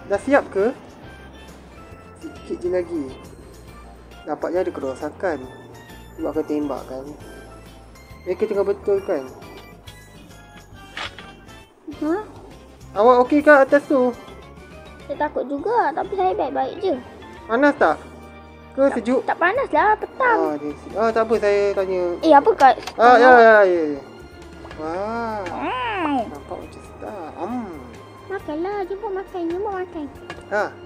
Dah siap ke? Sikit je lagi. Nampaknya ada kerosakan. Cuba akan tembak kan. Mereka tengah betul kan? Ha? Awak okey ke atas tu? Saya takut juga, tapi saya baik-baik je. Panas tak? Ke sejuk? Tak panas lah, petang. Tak apa, saya tanya. Apa kat? Ya. Wah, Wow. nampak macam sedap. Makanlah, jumpa makan.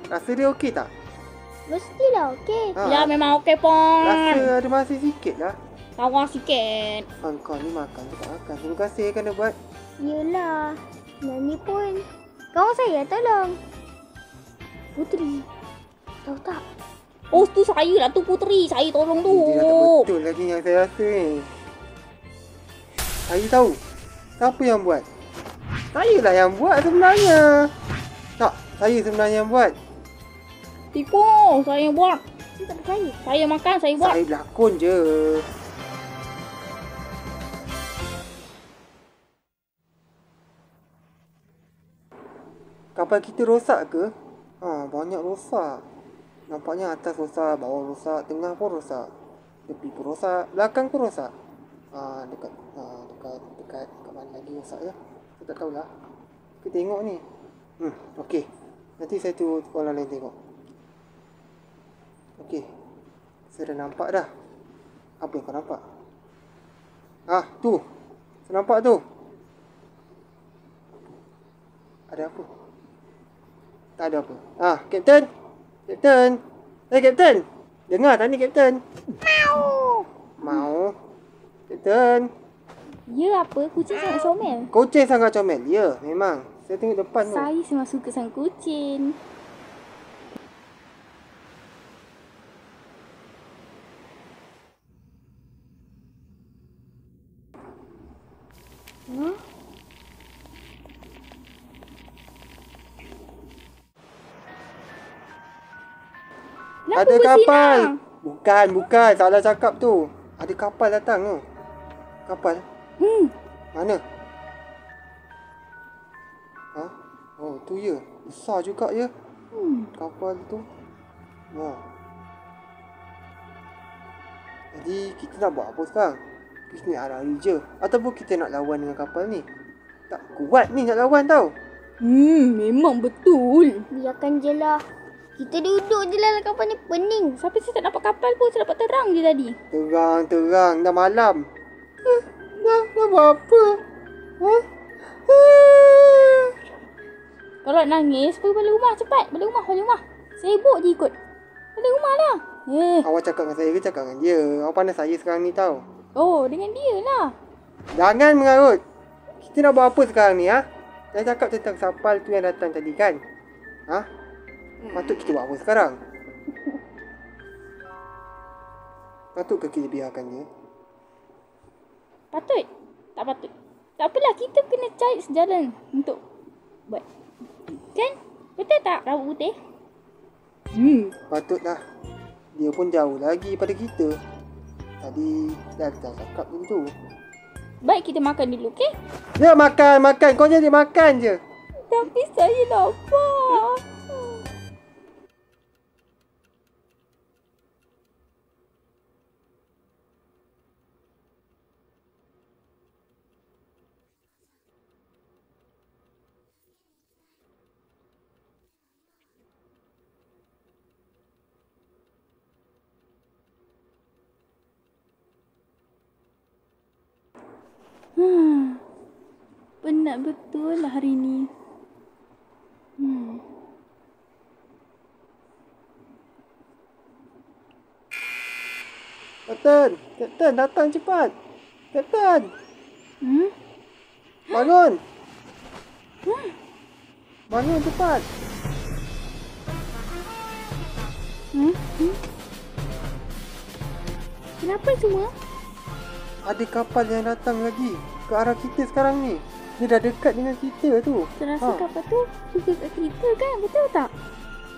Rasa dia okey tak? Mestilah okey. Ya memang okey pon. Rasa ada masih sikit lah. Tawar sikit. Kau ni makan tu tak makan. Terima kasih kan dah buat. Yelah. Dan ni pun kawan saya tolong. Putri. Tahu tak? Oh tu saya lah tu Putri. Saya tolong tu. Dia dah tak betul lagi yang saya rasa ni. Saya tahu. Siapa yang buat? Saya lah yang buat sebenarnya. Tak, saya sebenarnya yang buat. Tipu. Saya yang buat. Saya tak percaya. Saya makan, saya buat. Saya berlakon je. Kapal kita rosak ke? Banyak rosak. Nampaknya atas rosak, bawah rosak, tengah pun rosak. Tepi pun rosak, belakang pun rosak. Dekat mana lagi rosak ya? Saya tak tahulah. Kita tengok ni. Okey. Nanti saya tunggu orang lain tengok. Okey. Saya dah nampak dah. Apa yang kau nampak? Tu. Saya nampak tu. Ada apa? Tak ada apa. Kapten. Kapten. Kapten. Dengar tadi Kapten. Mau. Kapten. Ya apa? Kucing sangat comel. Kucing sangat comel. Ya, memang. Saya tengok depan tu. Saya memang suka sangat kucing. Ada kapal. Bukan. Salah cakap tu. Ada kapal datang tu. Kapal. Mana? Oh, tu ya. Besar juga ya. Kapal tu. Wah. Jadi kita nak buat apa sekarang? Kita nak lari je. Ataupun kita nak lawan dengan kapal ni? Tak kuat ni nak lawan tau. Memang betul. Biarkan je lah. Kita duduk je lah dalam kapal ni, pening. Sampai saya tak nampak kapal pun. Saya dapat terang je tadi. Terang. Dah malam. Dah buat apa? Kalau nak nangis, pergi balik rumah cepat. Balik rumah. Sibuk je ikut. Balik rumah lah. Awak cakap dengan saya ke cakap dengan dia? Awak pandai saya sekarang ni tau. Oh, dengan dia lah. Jangan mengarut. Kita nak buat apa sekarang ni Saya cakap tentang kapal tu yang datang tadi kan? Patut kita buat apa sekarang? Patutkah kita biarkan dia? Patut. Tak patut. Tak apalah, kita kena cari sejalan untuk buat. Kan? Betul tak rambut putih? Patutlah. Dia pun jauh lagi pada kita. Tadi dah cakap macam tu. Baik, kita makan dulu, okey? Ya, makan. Kau jadi makan je. Tapi saya lapar. Penat betul lah hari ni. Kapten, datang cepat. Kapten. Bangun. Bangun cepat. Kenapa semua? Ada kapal yang datang lagi ke arah kita sekarang ni. Dia dah dekat dengan kita tu. Terasa kapal tu suka kat kita kan? Betul tak?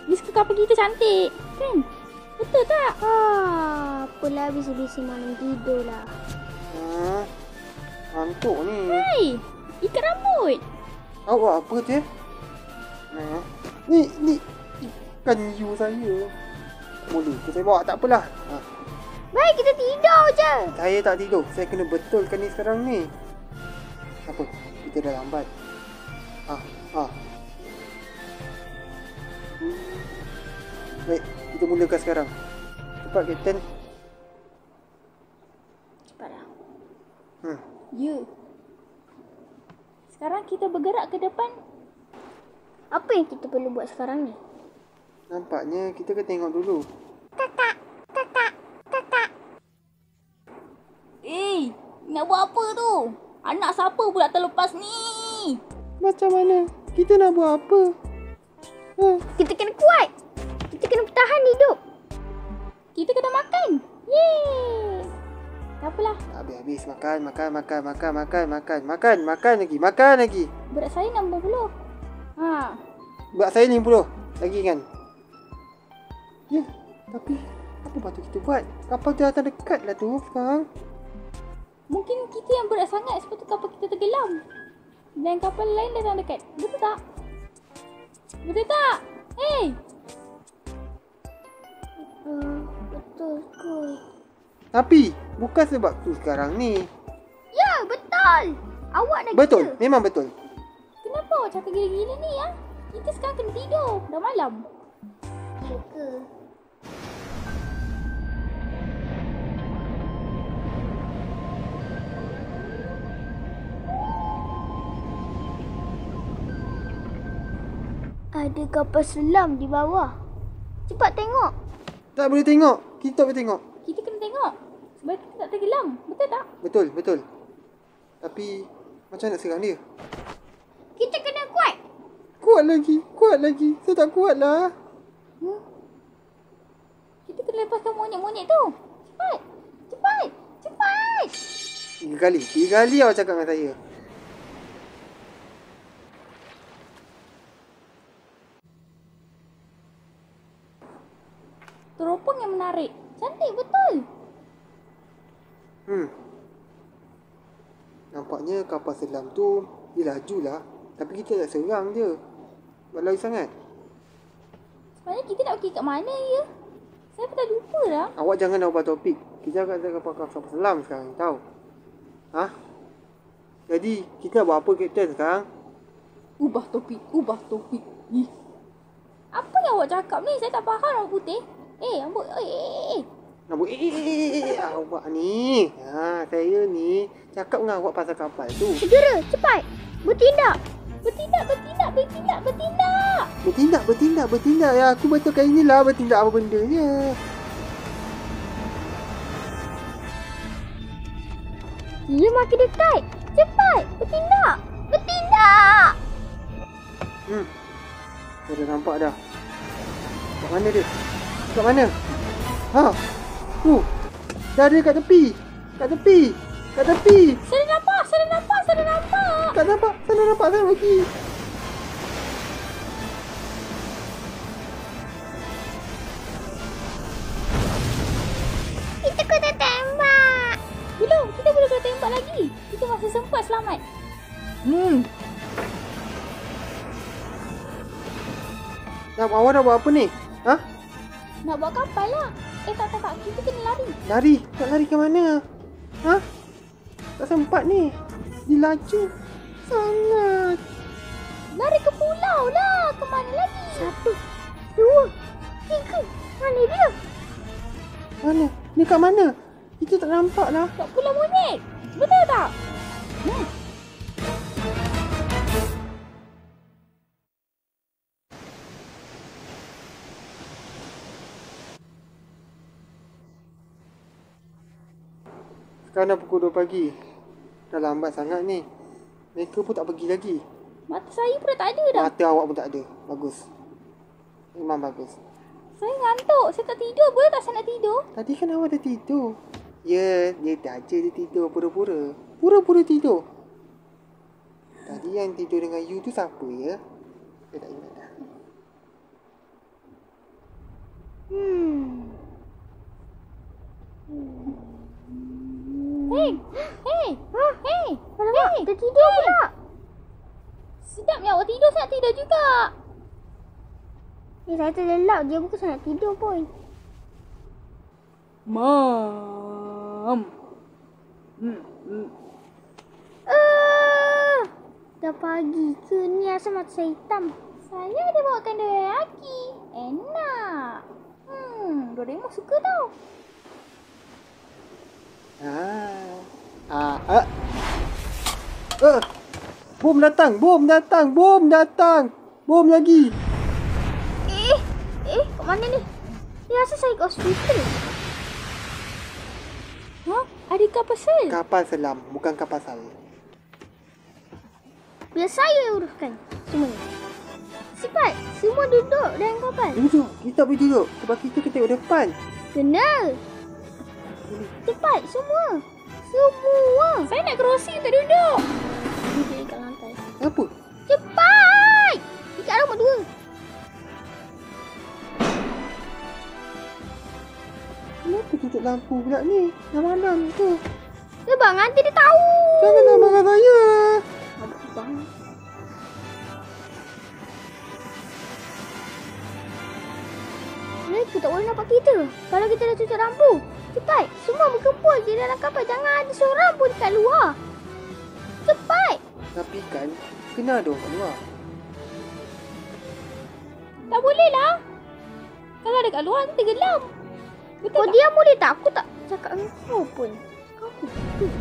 Dia suka kapal kita cantik kan? Betul tak? Apalah bisi-bisi malam tidur lah. Ngantuk ni. Hai, ikat rambut. Awak apa je? Ni kan you saya. Boleh ke saya bawa? Tak apalah. Baik, kita tidur je. Saya tak tidur. Saya kena betulkan ni sekarang ni. Apa? Kita dah lambat. Baik, kita mulakan sekarang. Cepat, Kapten. Cepatlah. Ya. Sekarang kita bergerak ke depan. Apa yang kita perlu buat sekarang ni? Nampaknya kita kena tengok dulu. Kakak. Nak buat apa tu? Anak siapa pula terlepas ni? Macam mana? Kita nak buat apa? Kita kena kuat. Kita kena bertahan hidup. Kita kena makan. Yeay. Tak apalah. Habis-habis makan lagi. Berat saya 60. Berat saya 50 lagi kan? Ya, tapi apa patut kita buat? Kapal tu datang dekat lah tu sekarang. Mungkin kita yang berat sangat sebab tu kapal kita tenggelam. Dan kapal lain datang dekat. Betul tak? Betul tak? Hey! Betul kot. Tapi bukan sebab tu sekarang ni. Ya, betul. Awak nak Betul, kita. memang betul. Kenapa awak cakap gila-gila ni ya? Kita sekarang kena tidur. Dah malam. Ya ke? Ada kapal selam di bawah. Cepat tengok. Tak boleh tengok. Kita tak boleh tengok. Kita kena tengok. Sebab kita tak tenggelam. Betul tak? Betul. Tapi macam nak serang dia? Kita kena kuat. Kuat lagi. Saya tak kuat lah. Kita kena lepaskan monyet-monyet tu. Cepat. 3 kali awak cakap dengan saya. Teropong yang menarik. Cantik betul. Nampaknya kapal selam tu dia laju lah. Tapi kita tak serang je. Buat laju sangat. Sebenarnya kita nak pergi kat mana ya? Saya pun dah lupa dah. Awak jangan nak ubah topik. Kita akan ada kapal selam sekarang, tahu? Jadi kita nak buat apa, Kapten, sekarang? Ubah topik. Apa yang awak cakap ni? Saya tak faham orang putih. Ambut. Nak buat awak ni. Saya ni cakap dengan awak pasal kapal tu. Segera, cepat. Bertindak. Bertindak. Ya, aku betulkan inilah bertindak apa benda je. Dia makin dekat. Cepat, bertindak. Saya dah nampak dah. Kat mana dia? Kat mana? Dah ada kat tepi. Saya nampak. Tak nampak. Sana nampak saya lagi. Kita kena tembak. Belum, kita boleh kena tembak lagi. Kita masih sempat selamat. Awak nak buat apa ni? Nak buat kapal lah. Tak. Kita kena lari. Lari? Nak lari ke mana? Tak sempat ni. Dia laju sangat. Lari ke pulau lah. Ke mana lagi? 1, 2, 3. Mana dia? Mana? Dia kat mana? Kita tak nampak lah. Kat pulau monyet. Betul tak? Sekarang dah pukul 2 pagi. Dah lambat sangat ni. Mereka pun tak pergi lagi. Mata saya pun dah tak ada dah. Mata awak pun tak ada. Bagus. Memang bagus. Saya ngantuk. Saya tak tidur. Boleh tak saya nak tidur? Tadi kan awak dah tidur. Ya, dia saja dia tidur pura-pura. Pura-pura tidur. Tadi yang tidur dengan you tu siapa ya? Saya tak ingat dah. Alamak, dia tidur pula. Sedapnya awak tidur. Saya nak tidur juga. Saya terlelap je. Bukan saya nak tidur pun. Mam. Dah pagi ke ni? Asal mata saya hitam? Saya ada bawakan dorayaki. Enak. Doraemon suka tau. Bom datang, bom datang, bom datang. Bom lagi. Kat mana ni? Dia rasa saya kat hospital. Ada kapal sel. Kapal selam, bukan kapal sal. Biar saya uruskan semua ni. Cepat, semua duduk dalam kapal. Duduk, kita tak boleh duduk. Sebab kita tengok depan. Kena. Cepat, semua. Semua. Saya nak kerusi untuk duduk. Duduk dekat lantai. Apa? Cepat! Dekat nombor 2. Kenapa tutup lampu pula ni? Dah malam tu. Sebab nanti dia tahu. Janganlah marah saya. Abang. Mereka tak boleh nampak kita. Kalau kita dah tutup lampu. Cepat. Semua berkumpul di dalam kapal. Jangan ada seorang pun dekat luar. Cepat. Tapi kan, kena ada orang kat luar. Tak boleh lah. Kalau ada kat luar, nanti tenggelam. Betul Kau tak? diam boleh tak? Aku tak cakap dengan kau pun. Kau betul.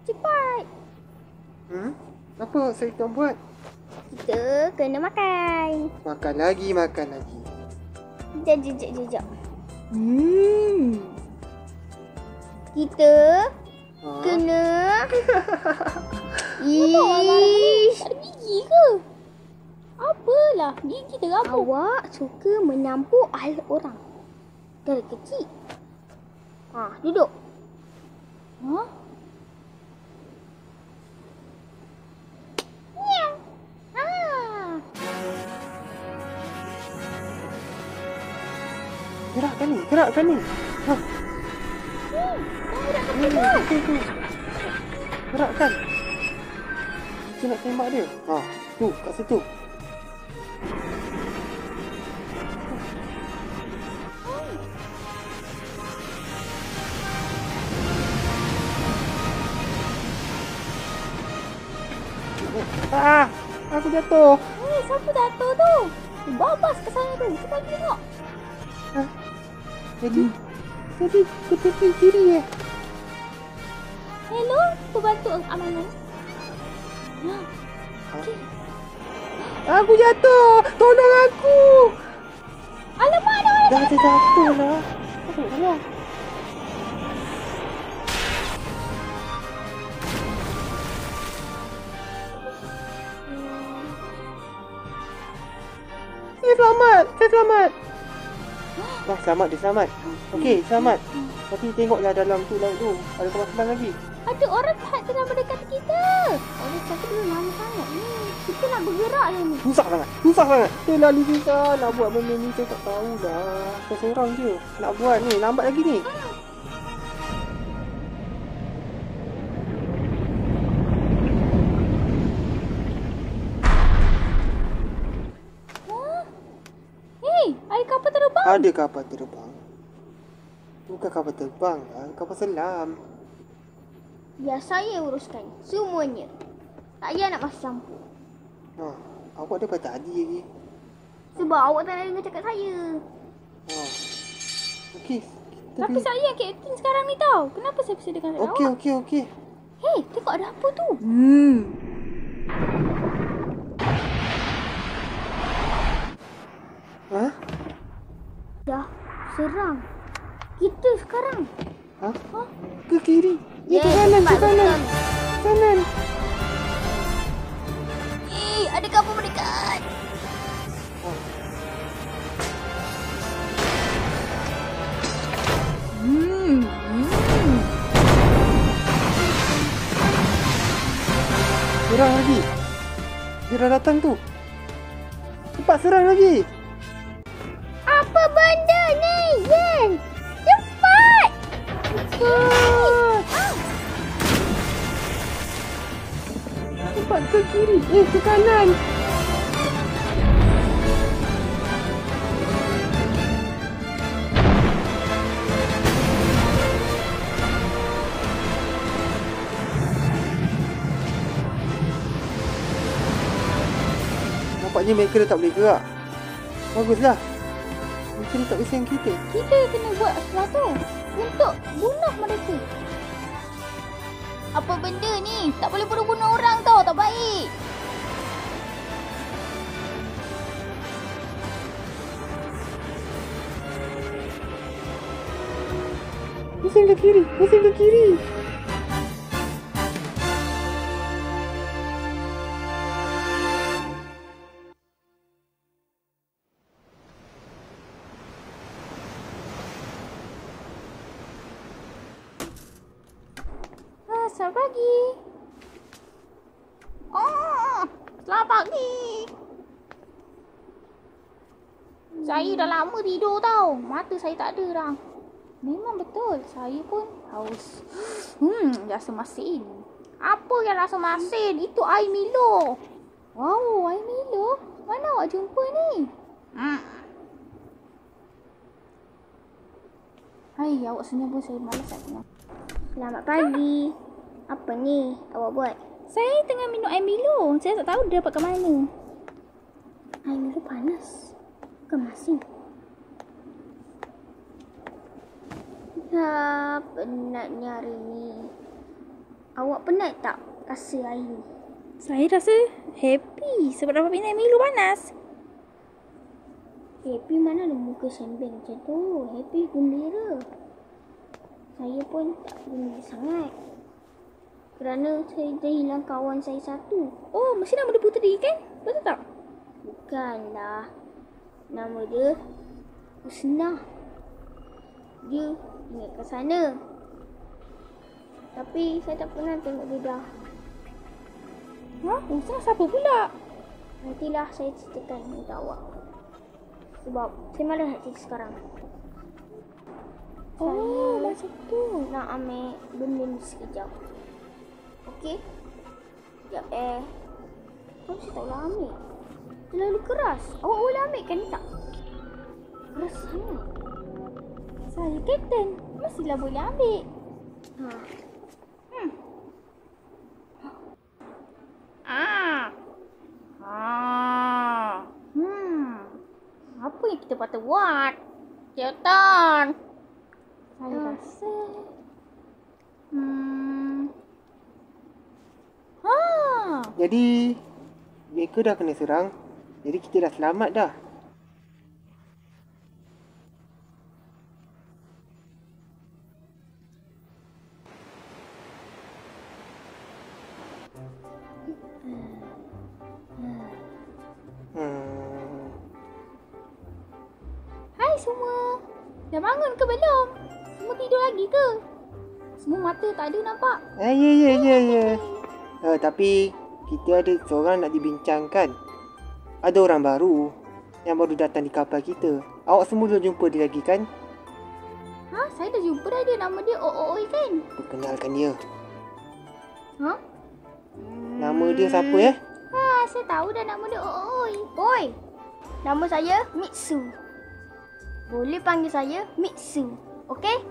Cepat. Apa saya nak buat? Kita kena makan. Makan lagi, makan lagi. Jap. Kita kena Ish. Tak ada gigi ke? Apalah, gigi terabuk. Awak suka menampuk hal orang dari kecil. Duduk. Gerakkan ni. Gerakkan. Kita nak tembak dia. Tu, kat situ. Aku jatuh. Siapa jatuh tu? Babas ke sana tu. Cepat pergi tengok. Jadi ke tepi kiri Hello, pembantu amanan. Aku jatuh. Tolong aku. Alamak, ada orang. Dah jatuh lah. Apa salah? Saya selamat. Wah, selamat, dia selamat. Okey, selamat. Tapi tengoklah dalam tu laut tu. Ada kapal lagi. Ada orang jahat tengah mendekati kita. Orang cakap dulu lama sangat ni. Kita nak bergerak lah ni. Susah sangat. Terlalu susah nak buat benda ni. Saya tak tahu dah. Saya seorang je nak buat ni. Lambat lagi ni. Ada kapal terbang. Ada kapal terbang. Bukan kapal terbang lah. Kapal selam. Biar saya uruskan semuanya. Tak payah nak masuk campur. Awak dah tadi lagi. Sebab awak tak nak dengar cakap saya. Okey. Tapi saya yang kapten sekarang ni tau. Kenapa saya bisa dengar awak? Okey. Hei, tengok ada apa tu? Dah serang. Kita sekarang. Ke kiri. Ke cepat kanan. Kanan. Ada kapal mendekat. Serang lagi. Dia dah datang tu. Cepat serang lagi. Apa benda ni? Yen. Cepat. Cepat ke kiri. Ke kanan. Nampaknya mereka dah tak boleh gerak. Baguslah. Mereka dah tak bising kita. Kita kena buat sesuatu untuk bunuh mereka. Apa benda ni? Tak boleh bunuh orang tau. Tak baik. Pusing ke kiri. Pusing ke kiri. Selamat pagi. Oh, selamat pagi. Saya dah lama tidur tau. Mata saya tak ada dah. Memang betul. Saya pun haus. Rasa masin. Apa yang rasa masin? Itu air Milo. Wow, air Milo? Mana awak jumpa ni? Hai, awak senyum pun saya malas nak tengok. Selamat pagi. Apa ni awak buat? Saya tengah minum air Milo. Saya tak tahu dia dapat ke mana. Air Milo panas. Bukan masin. Penatnya hari ni. Awak penat tak rasa air ni? Saya rasa happy sebab dapat minum air Milo panas. Happy mana ada muka sembeng macam tu. Happy gembira. Saya pun tak gembira sangat. Kerana saya dah hilang kawan saya satu. Oh, mesti nama dia Puteri kan? Betul tak? Bukanlah. Nama dia Husna. Dia ingat ke sana. Tapi saya tak pernah tengok dia dah. Husna siapa pula? Nantilah saya ceritakan untuk awak. Sebab saya malas nak cerita sekarang. Oh, macam tu. Nak ambil benda ni sekejap. Okey? Sekejap Kenapa saya tak boleh ambil? Terlalu keras. Awak boleh ambil kan tak? Keras sangat. Saya Kapten. Mestilah boleh ambil. Apa yang kita patut buat? Kapten. Saya rasa Jadi mereka dah kena serang. Jadi kita dah selamat dah. Hai semua. Dah bangun ke belum? Semua tidur lagi ke? Semua mata tak ada nampak. Ya. Tapi kita ada seorang nak dibincangkan. Ada orang baru yang baru datang di kapal kita. Awak semua dah jumpa dia lagi kan? Saya dah jumpa dah dia. Nama dia Ooi kan? Perkenalkan dia. Nama dia siapa ya? Saya tahu dah nama dia Ooi. Oi, nama saya Mitsu. Boleh panggil saya Mitsu. Okey?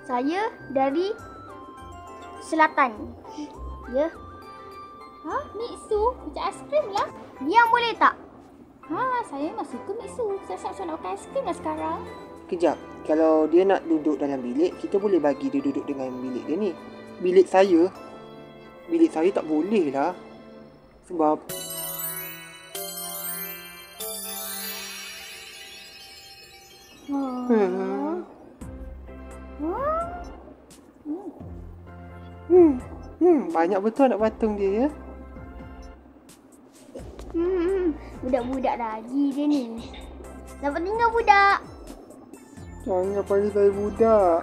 Saya dari selatan. Ya. Mitsu? Macam aiskrim lah. Diam boleh tak? Saya memang suka Mitsu. Saya siap-siap nak makan aiskrim lah sekarang. Kejap. Kalau dia nak duduk dalam bilik, kita boleh bagi dia duduk dengan bilik dia ni. Bilik saya tak boleh lah. Sebab banyak betul anak patung dia ya. Budak-budak lagi dia ni. Selamat tinggal budak. Jangan panggil saya budak.